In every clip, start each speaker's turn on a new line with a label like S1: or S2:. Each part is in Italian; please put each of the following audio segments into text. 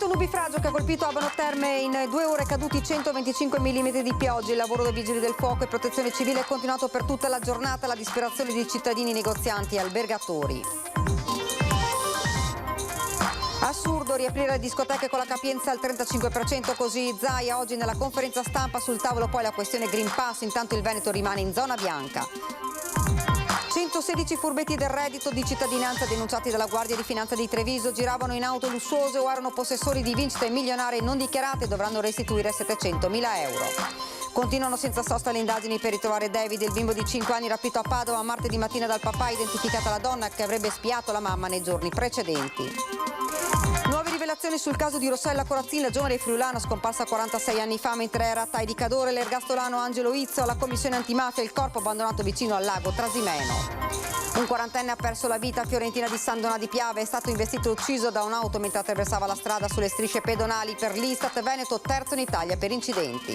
S1: nubifragio che ha colpito Abano Terme, in 2 ore caduti 125 mm di pioggia. Il lavoro dei vigili del fuoco e protezione civile è continuato per tutta la giornata, la disperazione di cittadini, negozianti e albergatori. Assurdo riaprire le discoteche con la capienza al 35%, così Zaia oggi nella conferenza stampa. Sul tavolo poi la questione Green Pass, intanto il Veneto rimane in zona bianca. 116 furbetti del reddito di cittadinanza denunciati dalla Guardia di Finanza di Treviso, giravano in auto lussuose o erano possessori di vincite milionarie non dichiarate e dovranno restituire 700.000 euro. Continuano senza sosta le indagini per ritrovare David, il bimbo di 5 anni rapito a Padova martedì mattina dal papà, identificata la donna che avrebbe spiato la mamma nei giorni precedenti. Nuove rivelazioni sul caso di Rossella Corazzin, la giovane friulana scomparsa 46 anni fa mentre era a Tai di Cadore. L'ergastolano Angelo Izzo alla commissione antimafia, il corpo abbandonato vicino al lago Trasimeno. Un quarantenne ha perso la vita a Fiorentina di San Donà di Piave, è stato investito e ucciso da un'auto mentre attraversava la strada sulle strisce pedonali. Per l'Istat Veneto terzo in Italia per incidenti.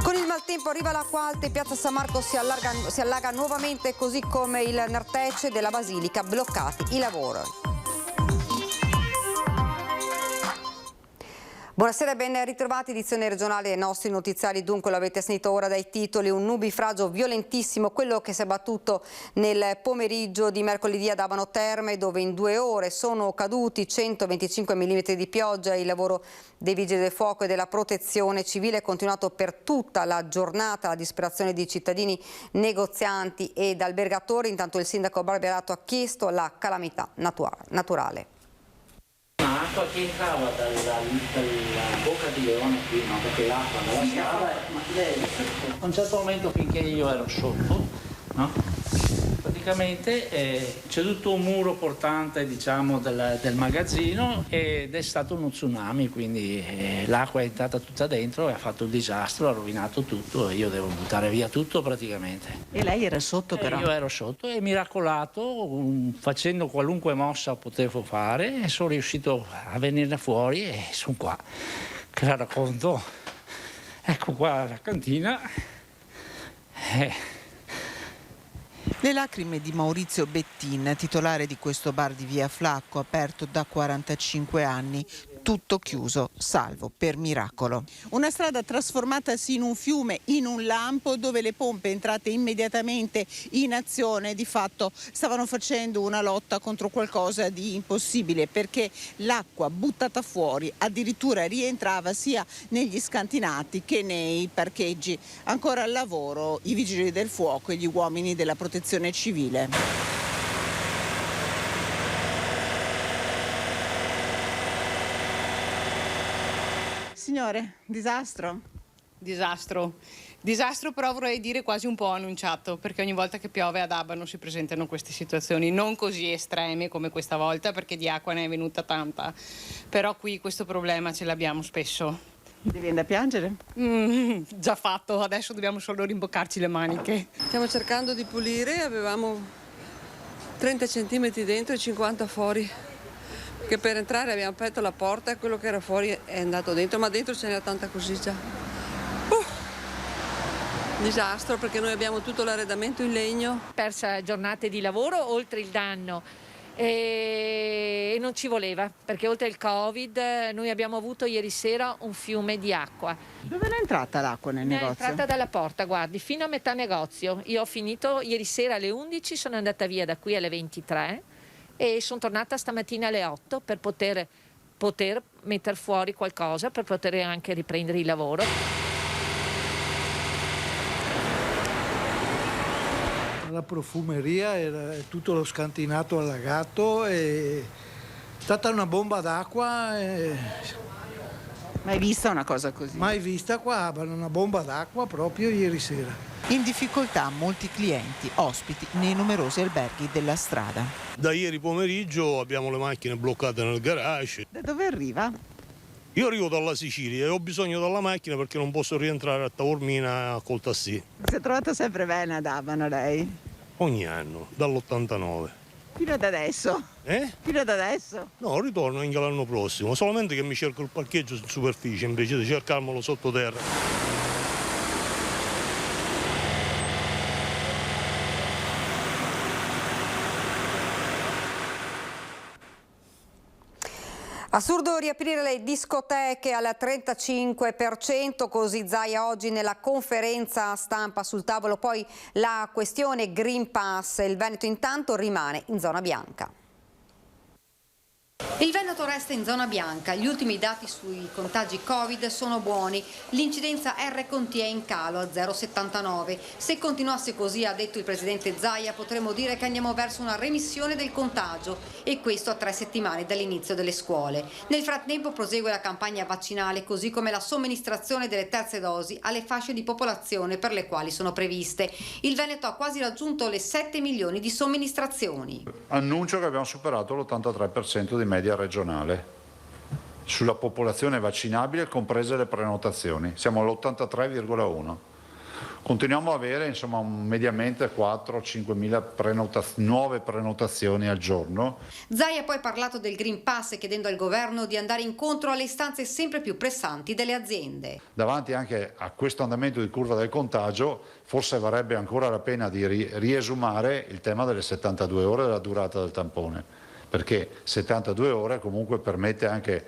S1: Con il maltempo arriva l'acqua alta e Piazza San Marco si allaga nuovamente, così come il Nartece della Basilica, bloccati i lavori. Buonasera e ben ritrovati, edizione regionale dei nostri notiziari. Dunque, l'avete sentito ora dai titoli, un nubifragio violentissimo, quello che si è abbattuto nel pomeriggio di mercoledì ad Abano Terme, dove in 2 ore sono caduti 125 mm di pioggia. Il lavoro dei vigili del fuoco e della protezione civile è continuato per tutta la giornata, la disperazione di cittadini, negozianti ed albergatori. Intanto il sindaco Barberato ha chiesto la calamità naturale.
S2: L'acqua che entrava dalla bocca di leone qui, no? Perché l'acqua dalla scala, a un certo momento, finché io ero sotto, no? Praticamente c'è tutto un muro portante, diciamo, del magazzino, ed è stato uno tsunami, quindi l'acqua è entrata tutta dentro e ha fatto il disastro, ha rovinato tutto e io devo buttare via tutto praticamente.
S3: E lei era sotto però?
S2: Io ero sotto e miracolato, facendo qualunque mossa potevo fare, e sono riuscito a venirne fuori e sono qua che la racconto. Ecco qua la cantina.
S3: Le lacrime di Maurizio Bettin, titolare di questo bar di Via Flacco, aperto da 45 anni, tutto chiuso, salvo per miracolo. Una strada trasformatasi in un fiume, in un lampo, dove le pompe entrate immediatamente in azione di fatto stavano facendo una lotta contro qualcosa di impossibile, perché l'acqua buttata fuori addirittura rientrava sia negli scantinati che nei parcheggi. Ancora al lavoro i vigili del fuoco e gli uomini della protezione civile. Signore, disastro?
S4: Disastro, però vorrei dire quasi un po' annunciato, perché ogni volta che piove ad Abano si presentano queste situazioni non così estreme come questa volta, perché di acqua ne è venuta tanta, però qui questo problema ce l'abbiamo spesso.
S3: Ti viene da piangere?
S4: Già fatto, adesso dobbiamo solo rimboccarci le maniche.
S5: Stiamo cercando di pulire, avevamo 30 centimetri dentro e 50 fuori. Che per entrare abbiamo aperto la porta e quello che era fuori è andato dentro, ma dentro ce n'era tanta così già. Disastro, perché noi abbiamo tutto l'arredamento in legno.
S6: Persa giornate di lavoro oltre il danno e non ci voleva, perché oltre il Covid noi abbiamo avuto ieri sera un fiume di acqua.
S3: Dove è entrata l'acqua nel negozio?
S6: È entrata dalla porta, guardi, fino a metà negozio. Io ho finito ieri sera alle 11, sono andata via da qui alle 23 e sono tornata stamattina alle 8 per poter mettere fuori qualcosa, per poter anche riprendere il lavoro.
S7: La profumeria era tutto lo scantinato allagato, è stata una bomba d'acqua.
S3: Mai vista una cosa così?
S7: Mai vista qua, una bomba d'acqua proprio ieri sera.
S3: In difficoltà molti clienti, ospiti nei numerosi alberghi della strada.
S8: Da ieri pomeriggio abbiamo le macchine bloccate nel garage.
S3: Da dove arriva?
S8: Io arrivo dalla Sicilia e ho bisogno della macchina perché non posso rientrare a Taormina col tassì.
S3: Si è trovata sempre bene ad Abano lei?
S8: Ogni anno, dall'89.
S3: Fino ad adesso? Fino ad adesso?
S8: No, ritorno anche l'anno prossimo, solamente che mi cerco il parcheggio in superficie invece di cercarmelo sottoterra.
S1: Assurdo riaprire le discoteche al 35%, così Zaia oggi nella conferenza stampa. Sul tavolo poi la questione Green Pass. Il Veneto intanto rimane in zona bianca. Il Veneto resta in zona bianca, gli ultimi dati sui contagi Covid sono buoni, l'incidenza R Conti è in calo a 0,79. Se continuasse così, ha detto il presidente Zaia, potremmo dire che andiamo verso una remissione del contagio e questo a 3 settimane dall'inizio delle scuole. Nel frattempo prosegue la campagna vaccinale, così come la somministrazione delle terze dosi alle fasce di popolazione per le quali sono previste. Il Veneto ha quasi raggiunto le 7 milioni di somministrazioni.
S9: Annuncio che abbiamo superato l'83% di media regionale sulla popolazione vaccinabile, comprese le prenotazioni. Siamo all'83,1. Continuiamo a avere insomma mediamente 4-5 mila nuove prenotazioni al giorno.
S1: Zaia ha poi parlato del Green Pass, chiedendo al governo di andare incontro alle istanze sempre più pressanti delle aziende.
S9: Davanti anche a questo andamento di curva del contagio, forse varrebbe ancora la pena di riesumare il tema delle 72 ore della durata del tampone, perché 72 ore comunque permette anche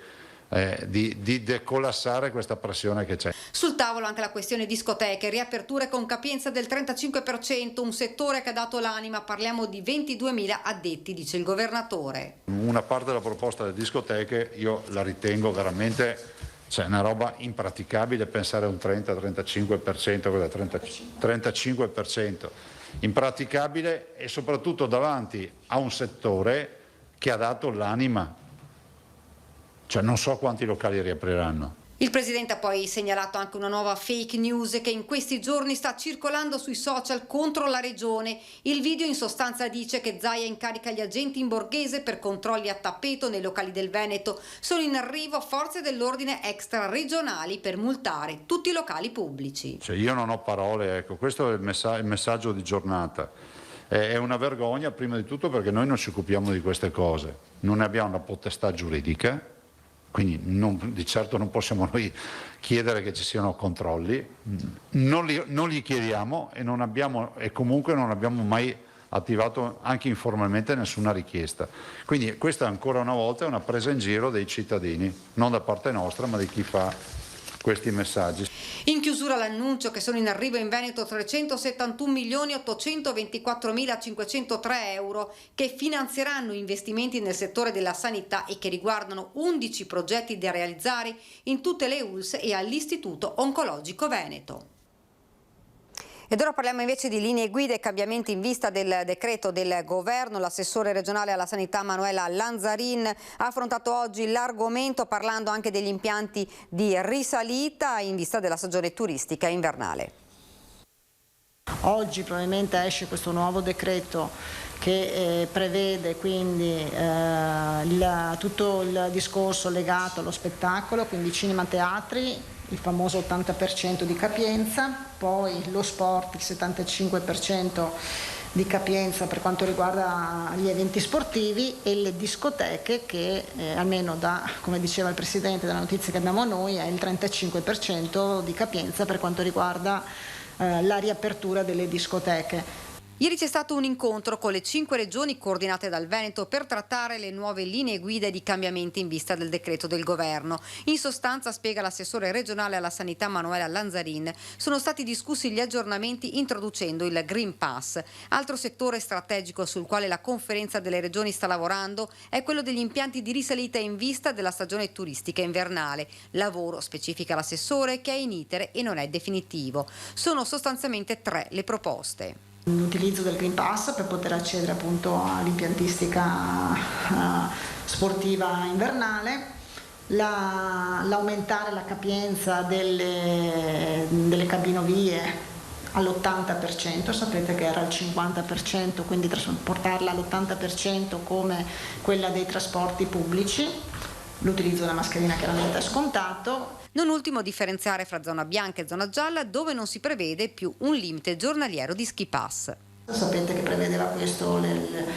S9: di decolassare questa pressione che c'è.
S1: Sul tavolo anche la questione discoteche, riaperture con capienza del 35%, un settore che ha dato l'anima, parliamo di 22.000 addetti, dice il governatore.
S9: Una parte della proposta delle discoteche io la ritengo veramente una roba impraticabile, pensare a un 30-35%, 35%, impraticabile e soprattutto davanti a un settore che ha dato l'anima. Non so quanti locali riapriranno.
S1: Il presidente ha poi segnalato anche una nuova fake news che in questi giorni sta circolando sui social contro la regione. Il video in sostanza dice che Zaia incarica gli agenti in borghese per controlli a tappeto nei locali del Veneto. Sono in arrivo forze dell'ordine extraregionali per multare tutti i locali pubblici.
S9: Io non ho parole, ecco, questo è il messaggio di giornata. È una vergogna prima di tutto perché noi non ci occupiamo di queste cose, non ne abbiamo una potestà giuridica. Quindi di certo non possiamo noi chiedere che ci siano controlli, non li chiediamo e comunque non abbiamo mai attivato anche informalmente nessuna richiesta. Quindi questa ancora una volta è una presa in giro dei cittadini, non da parte nostra ma di chi fa questi messaggi.
S1: In chiusura l'annuncio che sono in arrivo in Veneto 371.824.503 euro che finanzieranno investimenti nel settore della sanità e che riguardano 11 progetti da realizzare in tutte le ULSS e all'Istituto Oncologico Veneto. Ed ora parliamo invece di linee guida e cambiamenti in vista del decreto del governo. L'assessore regionale alla sanità Manuela Lanzarin ha affrontato oggi l'argomento parlando anche degli impianti di risalita in vista della stagione turistica invernale.
S10: Oggi probabilmente esce questo nuovo decreto che prevede quindi tutto il discorso legato allo spettacolo, quindi cinema, teatri, il famoso 80% di capienza, poi lo sport, il 75% di capienza per quanto riguarda gli eventi sportivi e le discoteche che almeno come diceva il Presidente dalla notizia che abbiamo noi, è il 35% di capienza per quanto riguarda la riapertura delle discoteche.
S1: Ieri c'è stato un incontro con le 5 regioni coordinate dal Veneto per trattare le nuove linee guida di cambiamenti in vista del decreto del governo. In sostanza, spiega l'assessore regionale alla sanità Manuela Lanzarin, sono stati discussi gli aggiornamenti introducendo il Green Pass. Altro settore strategico sul quale la conferenza delle regioni sta lavorando è quello degli impianti di risalita in vista della stagione turistica invernale. Lavoro, specifica l'assessore, che è in iter e non è definitivo. Sono sostanzialmente 3 le proposte.
S10: L'utilizzo del Green Pass per poter accedere appunto all'impiantistica sportiva invernale, l'aumentare la capienza delle cabinovie all'80%, sapete che era al 50%, quindi portarla all'80% come quella dei trasporti pubblici, l'utilizzo della mascherina chiaramente è scontato.
S1: Non ultimo differenziare fra zona bianca e zona gialla dove non si prevede più un limite giornaliero di ski pass.
S10: Sapete che prevedeva questo le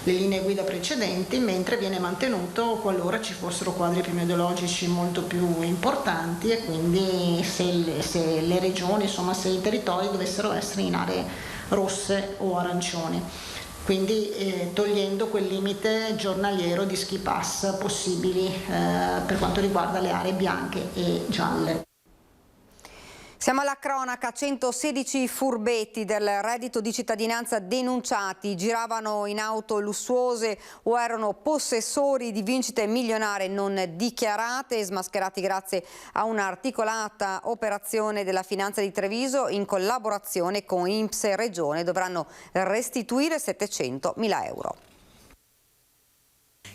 S10: linee guida precedenti, mentre viene mantenuto qualora ci fossero quadri epidemiologici molto più importanti e quindi se le regioni, insomma se i territori dovessero essere in aree rosse o arancioni. quindi togliendo quel limite giornaliero di ski pass possibili per quanto riguarda le aree bianche e gialle.
S1: Siamo alla cronaca, 116 furbetti del reddito di cittadinanza denunciati, giravano in auto lussuose o erano possessori di vincite milionarie non dichiarate, smascherati grazie a un'articolata operazione della Finanza di Treviso in collaborazione con INPS e Regione. Dovranno restituire 700.000 euro.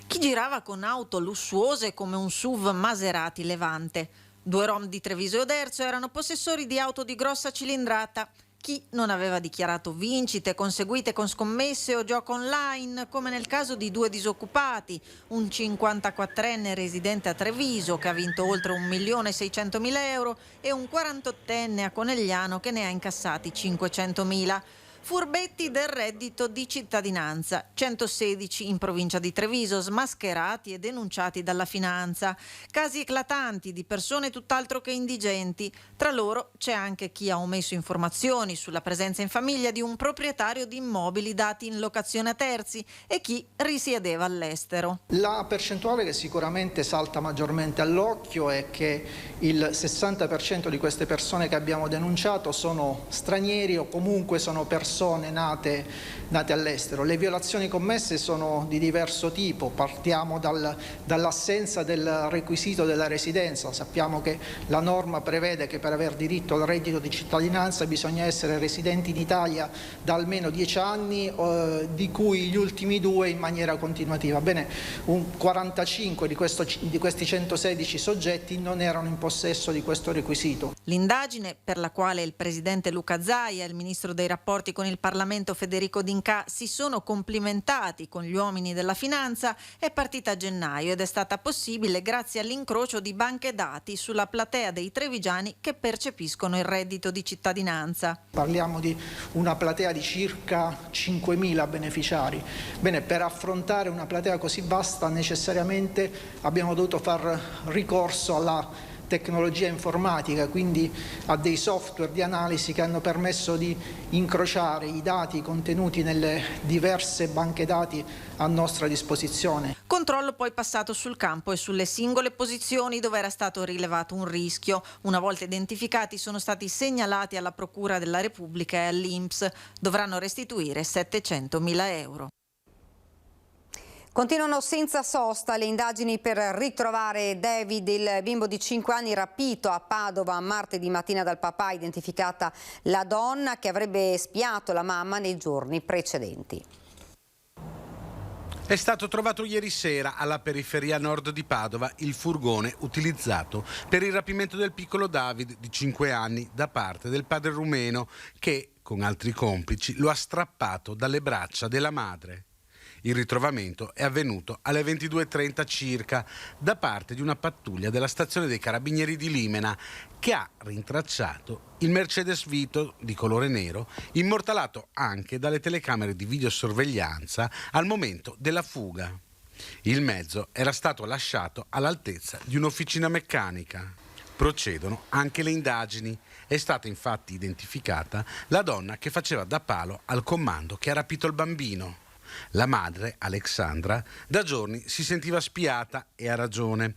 S11: Chi girava con auto lussuose come un SUV Maserati Levante? 2 rom di Treviso e Oderzo erano possessori di auto di grossa cilindrata. Chi non aveva dichiarato vincite conseguite con scommesse o gioco online, come nel caso di 2 disoccupati, un 54enne residente a Treviso che ha vinto oltre 1.600.000 euro e un 48enne a Conegliano che ne ha incassati 500.000. Furbetti del reddito di cittadinanza, 116 in provincia di Treviso, smascherati e denunciati dalla Finanza. Casi eclatanti di persone tutt'altro che indigenti. Tra loro c'è anche chi ha omesso informazioni sulla presenza in famiglia di un proprietario di immobili dati in locazione a terzi e chi risiedeva all'estero.
S12: La percentuale che sicuramente salta maggiormente all'occhio è che il 60% di queste persone che abbiamo denunciato sono stranieri o comunque sono persone nate all'estero. Le violazioni commesse sono di diverso tipo, partiamo dall'assenza del requisito della residenza. Sappiamo che la norma prevede che per aver diritto al reddito di cittadinanza bisogna essere residenti in Italia da almeno 10 anni, di cui gli ultimi 2 in maniera continuativa. Bene, un 45 di questi 116 soggetti non erano in possesso di questo requisito.
S11: L'indagine, per la quale il presidente Luca Zaia e il ministro dei rapporti con il Parlamento Federico D'Incà si sono complimentati con gli uomini della Finanza, è partita a gennaio ed è stata possibile grazie all'incrocio di banche dati sulla platea dei trevigiani che percepiscono il reddito di cittadinanza.
S12: Parliamo di una platea di circa 5.000 beneficiari. Bene, per affrontare una platea così vasta necessariamente abbiamo dovuto far ricorso alla tecnologia informatica, quindi a dei software di analisi che hanno permesso di incrociare i dati contenuti nelle diverse banche dati a nostra disposizione.
S11: Controllo poi passato sul campo e sulle singole posizioni dove era stato rilevato un rischio. Una volta identificati sono stati segnalati alla Procura della Repubblica e all'INPS. Dovranno restituire 700.000 euro.
S1: Continuano senza sosta le indagini per ritrovare David, il bimbo di 5 anni rapito a Padova martedì mattina dal papà, identificata la donna che avrebbe spiato la mamma nei giorni precedenti.
S13: È stato trovato ieri sera alla periferia nord di Padova il furgone utilizzato per il rapimento del piccolo David di 5 anni da parte del padre rumeno che, con altri complici, lo ha strappato dalle braccia della madre. Il ritrovamento è avvenuto alle 22:30 circa da parte di una pattuglia della stazione dei Carabinieri di Limena che ha rintracciato il Mercedes Vito di colore nero, immortalato anche dalle telecamere di videosorveglianza al momento della fuga. Il mezzo era stato lasciato all'altezza di un'officina meccanica. Procedono anche le indagini. È stata infatti identificata la donna che faceva da palo al comando che ha rapito il bambino. La madre, Alexandra, da giorni si sentiva spiata e ha ragione.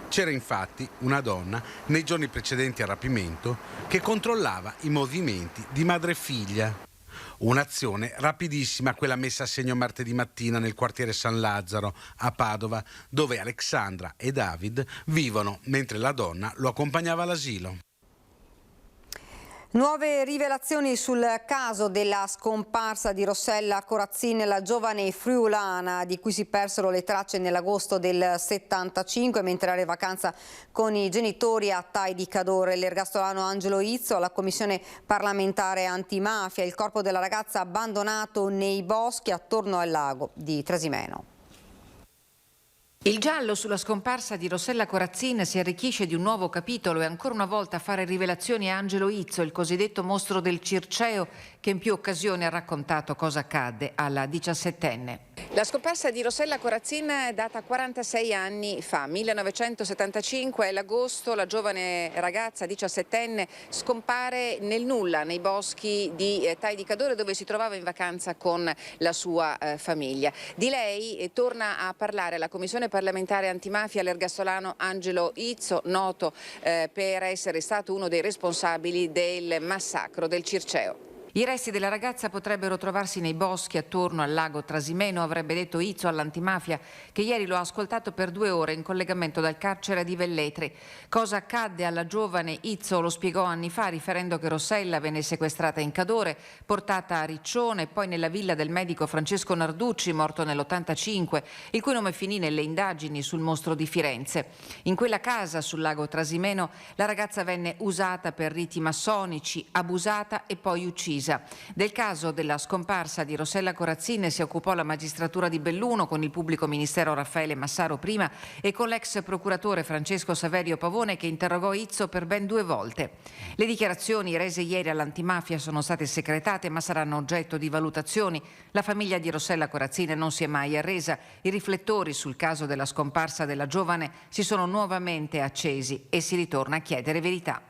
S13: C'era infatti una donna nei giorni precedenti al rapimento che controllava i movimenti di madre e figlia. Un'azione rapidissima quella messa a segno martedì mattina nel quartiere San Lazzaro a Padova, dove Alexandra e David vivono mentre la donna lo accompagnava all'asilo.
S1: Nuove rivelazioni sul caso della scomparsa di Rossella Corazzin, la giovane friulana di cui si persero le tracce nell'agosto del 75 mentre era in vacanza con i genitori a Tai di Cadore. L'ergastolano Angelo Izzo alla commissione parlamentare antimafia, il corpo della ragazza abbandonato nei boschi attorno al lago di Trasimeno.
S14: Il giallo sulla scomparsa di Rossella Corazzin si arricchisce di un nuovo capitolo e ancora una volta a fare rivelazioni è Angelo Izzo, il cosiddetto mostro del Circeo, che in più occasioni ha raccontato cosa accadde alla 17enne.
S15: La scomparsa di Rossella Corazzin è data 46 anni fa, 1975, è l'agosto, la giovane ragazza 17enne scompare nel nulla nei boschi di Tai di Cadore, dove si trovava in vacanza con la sua famiglia. Di lei torna a parlare la Commissione parlamentare antimafia l'ergastolano Angelo Izzo, noto per essere stato uno dei responsabili del massacro del Circeo.
S14: I resti della ragazza potrebbero trovarsi nei boschi attorno al lago Trasimeno, avrebbe detto Izzo all'antimafia, che ieri lo ha ascoltato per 2 ore in collegamento dal carcere di Velletri. Cosa accadde alla giovane Izzo lo spiegò anni fa, riferendo che Rossella venne sequestrata in Cadore, portata a Riccione e poi nella villa del medico Francesco Narducci, morto nell'85, il cui nome finì nelle indagini sul mostro di Firenze. In quella casa sul lago Trasimeno la ragazza venne usata per riti massonici, abusata e poi uccisa. Del caso della scomparsa di Rossella Corazzin si occupò la magistratura di Belluno con il pubblico ministero Raffaele Massaro prima e con l'ex procuratore Francesco Saverio Pavone, che interrogò Izzo per ben 2 volte. Le dichiarazioni rese ieri all'antimafia sono state secretate ma saranno oggetto di valutazioni. La famiglia di Rossella Corazzin non si è mai arresa. I riflettori sul caso della scomparsa della giovane si sono nuovamente accesi e si ritorna a chiedere verità.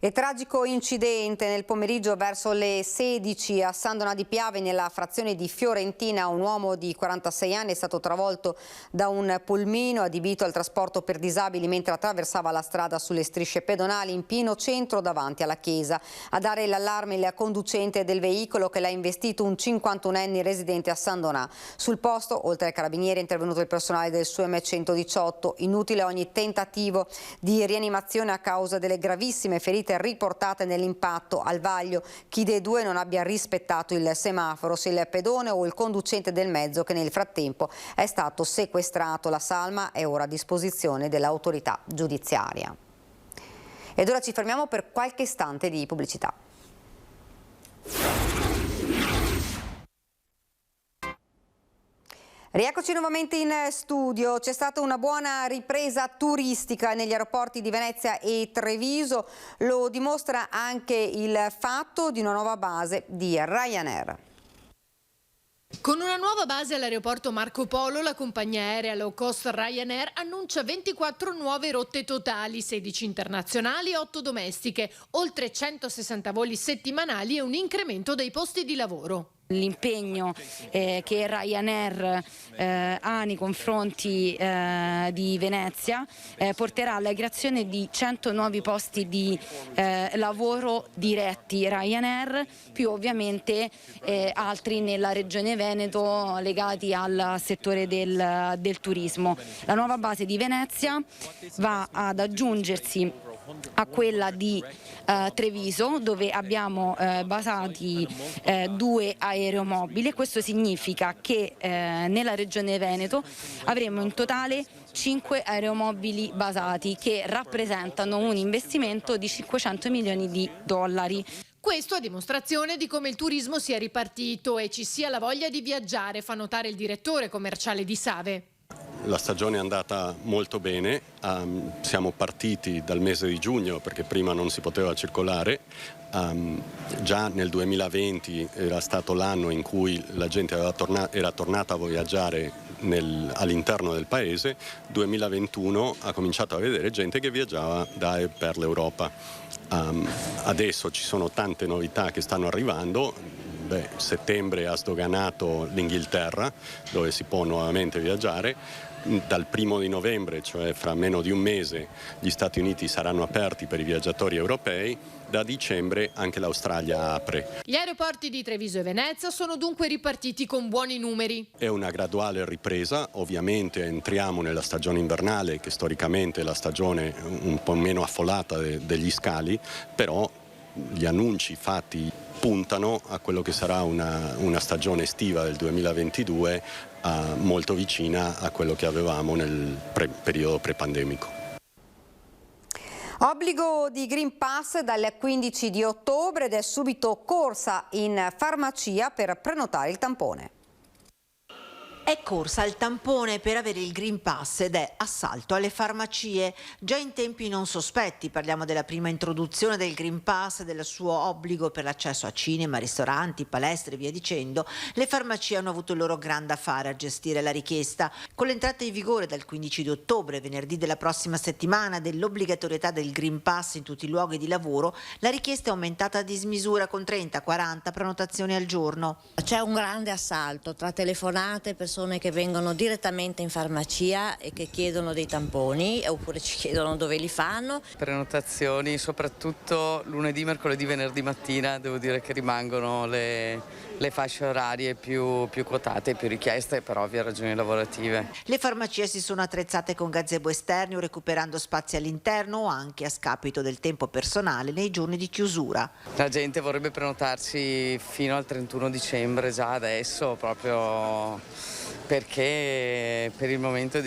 S1: E tragico incidente nel pomeriggio verso le 16 a San Donà di Piave, nella frazione di Fiorentina. Un uomo di 46 anni è stato travolto da un pulmino adibito al trasporto per disabili mentre attraversava la strada sulle strisce pedonali in pieno centro davanti alla chiesa. A dare l'allarme il conducente del veicolo, che l'ha investito un 51enne residente a San Donà. Sul posto, oltre ai carabinieri, è intervenuto il personale del SUEM 118. Inutile ogni tentativo di rianimazione a causa delle gravissime ferite riportate nell'impatto al vaglio. Chi dei 2 non abbia rispettato il semaforo, se il pedone o il conducente del mezzo, che nel frattempo è stato sequestrato. La salma è ora a disposizione dell'autorità giudiziaria. Ed ora ci fermiamo per qualche istante di pubblicità. Rieccoci nuovamente in studio. C'è stata una buona ripresa turistica negli aeroporti di Venezia e Treviso. Lo dimostra anche il fatto di una nuova base di Ryanair.
S16: Con una nuova base all'aeroporto Marco Polo, la compagnia aerea low cost Ryanair annuncia 24 nuove rotte totali, 16 internazionali e 8 domestiche, oltre 160 voli settimanali e un incremento dei posti di lavoro.
S17: L'impegno che Ryanair ha nei confronti di Venezia porterà alla creazione di 100 nuovi posti di lavoro diretti Ryanair, più ovviamente altri nella regione Veneto legati al settore del turismo. La nuova base di Venezia va ad aggiungersi a quella di Treviso, dove abbiamo basati 2 aeromobili. Questo significa che nella regione Veneto avremo in totale 5 aeromobili basati, che rappresentano un investimento di 500 milioni di dollari.
S16: Questo a dimostrazione di come il turismo sia ripartito e ci sia la voglia di viaggiare, fa notare il direttore commerciale di Save.
S18: La stagione è andata molto bene, siamo partiti dal mese di giugno perché prima non si poteva circolare, già nel 2020 era stato l'anno in cui la gente era tornata a viaggiare all'interno del paese, 2021 ha cominciato a vedere gente che viaggiava da e per l'Europa. Adesso ci sono tante novità che stanno arrivando. Settembre ha sdoganato l'Inghilterra, dove si può nuovamente viaggiare. Dal 1 di novembre, cioè fra meno di un mese, gli Stati Uniti saranno aperti per i viaggiatori europei. Da dicembre anche l'Australia apre.
S16: Gli aeroporti di Treviso e Venezia sono dunque ripartiti con buoni numeri.
S18: È una graduale ripresa, ovviamente entriamo nella stagione invernale, che storicamente è la stagione un po' meno affollata degli scali, però gli annunci fatti puntano a quello che sarà una stagione estiva del 2022 molto vicina a quello che avevamo nel periodo prepandemico.
S1: Obbligo di Green Pass dal 15 di ottobre ed è subito corsa in farmacia per prenotare il tampone.
S19: È corsa al tampone per avere il Green Pass ed è assalto alle farmacie. Già in tempi non sospetti, parliamo della prima introduzione del Green Pass e del suo obbligo per l'accesso a cinema, ristoranti, palestre e via dicendo, le farmacie hanno avuto il loro gran da fare a gestire la richiesta. Con l'entrata in vigore dal 15 di ottobre, venerdì della prossima settimana, dell'obbligatorietà del Green Pass in tutti i luoghi di lavoro, la richiesta è aumentata a dismisura con 30-40 prenotazioni al giorno.
S20: C'è un grande assalto tra telefonate, persone che vengono direttamente in farmacia e che chiedono dei tamponi oppure ci chiedono dove li fanno.
S21: Prenotazioni soprattutto lunedì, mercoledì, venerdì mattina, devo dire che rimangono le fasce orarie più quotate, più richieste per ovvie ragioni lavorative.
S19: Le farmacie si sono attrezzate con gazebo esterni, recuperando spazi all'interno o anche a scapito del tempo personale nei giorni di chiusura.
S21: La gente vorrebbe prenotarsi fino al 31 dicembre già adesso, proprio perché per il momento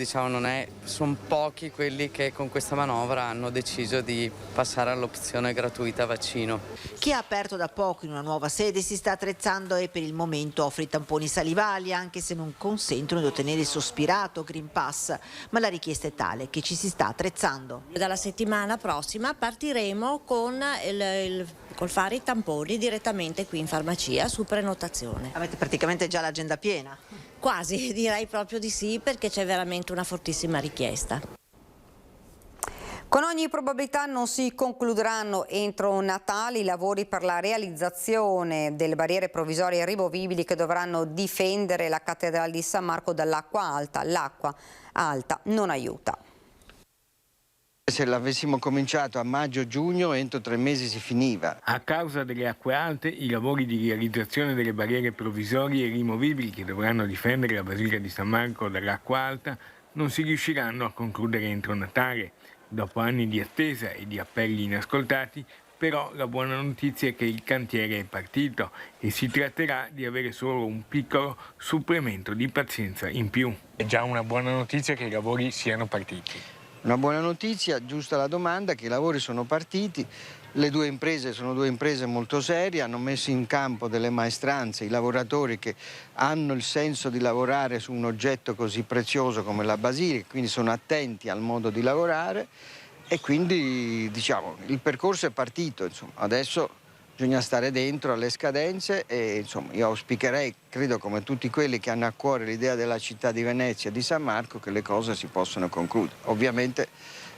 S21: sono pochi quelli che con questa manovra hanno deciso di passare all'opzione gratuita vaccino.
S19: Chi ha aperto da poco in una nuova sede si sta attrezzando e per il momento offre i tamponi salivali, anche se non consentono di ottenere il sospirato Green Pass, ma la richiesta è tale che ci si sta attrezzando.
S20: Dalla settimana prossima partiremo col fare i tamponi direttamente qui in farmacia su prenotazione.
S19: Avete praticamente già l'agenda piena?
S20: Quasi, direi proprio di sì, perché c'è veramente una fortissima richiesta.
S1: Con ogni probabilità non si concluderanno entro Natale i lavori per la realizzazione delle barriere provvisorie rimovibili che dovranno difendere la cattedrale di San Marco dall'acqua alta. L'acqua alta non aiuta.
S22: Se l'avessimo cominciato a maggio-giugno, entro 3 mesi si finiva.
S23: A causa delle acque alte, i lavori di realizzazione delle barriere provvisorie rimovibili che dovranno difendere la Basilica di San Marco dall'acqua alta non si riusciranno a concludere entro Natale. Dopo anni di attesa e di appelli inascoltati, però la buona notizia è che il cantiere è partito e si tratterà di avere solo un piccolo supplemento di pazienza in più. È già una buona notizia che i lavori siano partiti.
S22: Una buona notizia, giusta la domanda, che i lavori sono partiti. Le due imprese sono due imprese molto serie, hanno messo in campo delle maestranze, i lavoratori che hanno il senso di lavorare su un oggetto così prezioso come la Basilica, quindi sono attenti al modo di lavorare e quindi diciamo il percorso è partito, insomma. Adesso bisogna stare dentro alle scadenze e insomma io auspicherei, credo come tutti quelli che hanno a cuore l'idea della città di Venezia e di San Marco, che le cose si possano concludere. Ovviamente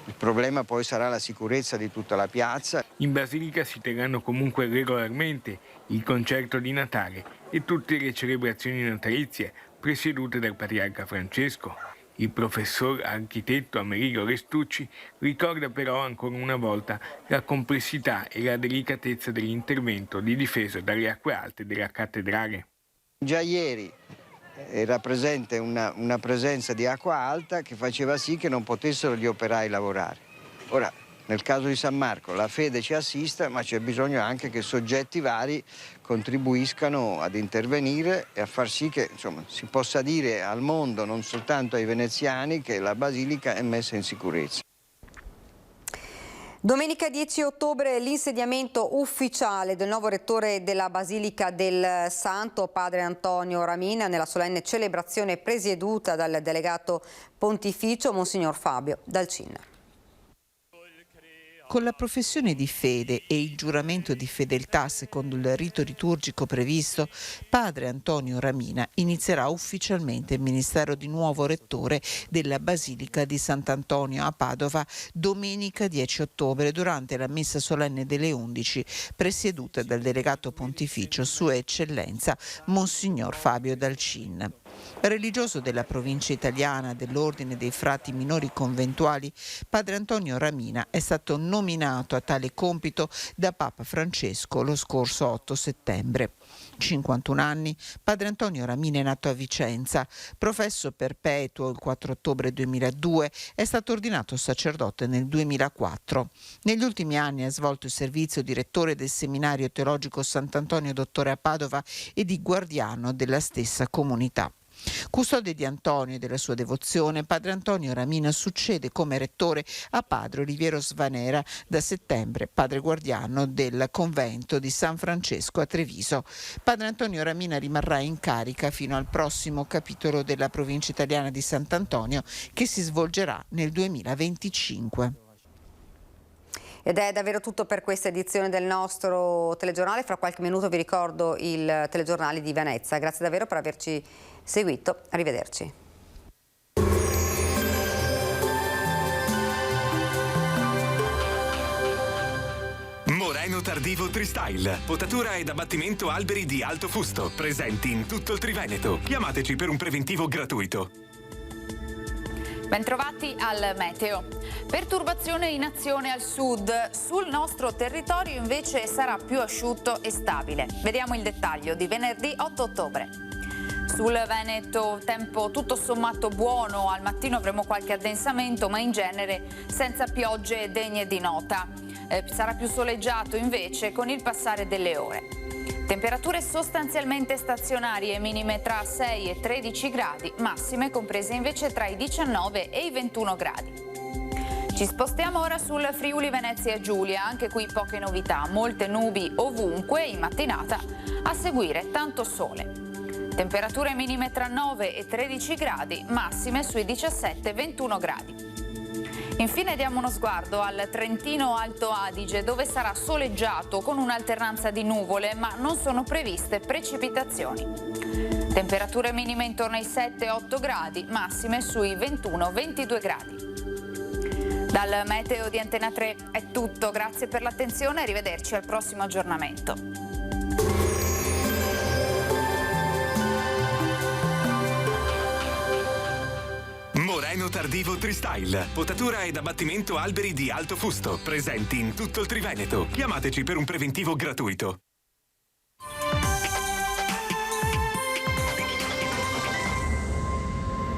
S22: il problema poi sarà la sicurezza di tutta la piazza.
S23: In Basilica si terranno comunque regolarmente il concerto di Natale e tutte le celebrazioni natalizie presiedute dal Patriarca Francesco. Il professor architetto Amerigo Restucci ricorda però ancora una volta la complessità e la delicatezza dell'intervento di difesa dalle acque alte della cattedrale.
S22: Già ieri era presente una presenza di acqua alta che faceva sì che non potessero gli operai lavorare. Ora, nel caso di San Marco la fede ci assiste, ma c'è bisogno anche che soggetti vari contribuiscano ad intervenire e a far sì che insomma, si possa dire al mondo, non soltanto ai veneziani, che la Basilica è messa in sicurezza.
S1: Domenica 10 ottobre l'insediamento ufficiale del nuovo rettore della Basilica del Santo, padre Antonio Ramina, nella solenne celebrazione presieduta dal delegato pontificio Monsignor Fabio Dalcin.
S3: Con la professione di fede e il giuramento di fedeltà secondo il rito liturgico previsto, padre Antonio Ramina inizierà ufficialmente il ministero di nuovo rettore della Basilica di Sant'Antonio a Padova domenica 10 ottobre durante la messa solenne delle 11 presieduta dal delegato pontificio Sua Eccellenza Monsignor Fabio Dalcin. Religioso della provincia italiana dell'Ordine dei Frati Minori Conventuali, padre Antonio Ramina è stato nominato a tale compito da Papa Francesco lo scorso 8 settembre. 51 anni, padre Antonio Ramina è nato a Vicenza, professo perpetuo il 4 ottobre 2002, è stato ordinato sacerdote nel 2004. Negli ultimi anni ha svolto il servizio di rettore del seminario teologico Sant'Antonio Dottore a Padova e di guardiano della stessa comunità. Custode di Antonio e della sua devozione, padre Antonio Ramina succede come rettore a padre Oliviero Svanera, da settembre padre guardiano del convento di San Francesco a Treviso. Padre Antonio Ramina rimarrà in carica fino al prossimo capitolo della provincia italiana di Sant'Antonio, che si svolgerà nel 2025.
S1: Ed è davvero tutto per questa edizione del nostro telegiornale. Fra qualche minuto vi ricordo il telegiornale di Venezia. Grazie davvero per averci seguito. Arrivederci.
S2: Moreno Tardivo Tristyle, potatura ed abbattimento alberi di alto fusto, presenti in tutto il Triveneto. Chiamateci per un preventivo gratuito.
S4: Bentrovati al meteo. Perturbazione in azione al sud. Sul nostro territorio invece sarà più asciutto e stabile. Vediamo il dettaglio di venerdì 8 ottobre. Sul Veneto tempo tutto sommato buono, al mattino avremo qualche addensamento ma in genere senza piogge degne di nota. Sarà più soleggiato invece con il passare delle ore. Temperature sostanzialmente stazionarie, minime tra 6 e 13 gradi, massime comprese invece tra i 19 e i 21 gradi. Ci spostiamo ora sul Friuli Venezia Giulia, anche qui poche novità, molte nubi ovunque, in mattinata a seguire tanto sole. Temperature minime tra 9 e 13 gradi, massime sui 17-21 gradi. Infine diamo uno sguardo al Trentino Alto Adige, dove sarà soleggiato con un'alternanza di nuvole, ma non sono previste precipitazioni. Temperature minime intorno ai 7-8 gradi, massime sui 21-22 gradi. Dal meteo di Antena 3 è tutto, grazie per l'attenzione e arrivederci al prossimo aggiornamento.
S2: Moreno Tardivo Tristyle, potatura ed abbattimento alberi di alto fusto, presenti in tutto il Triveneto. Chiamateci per un preventivo gratuito.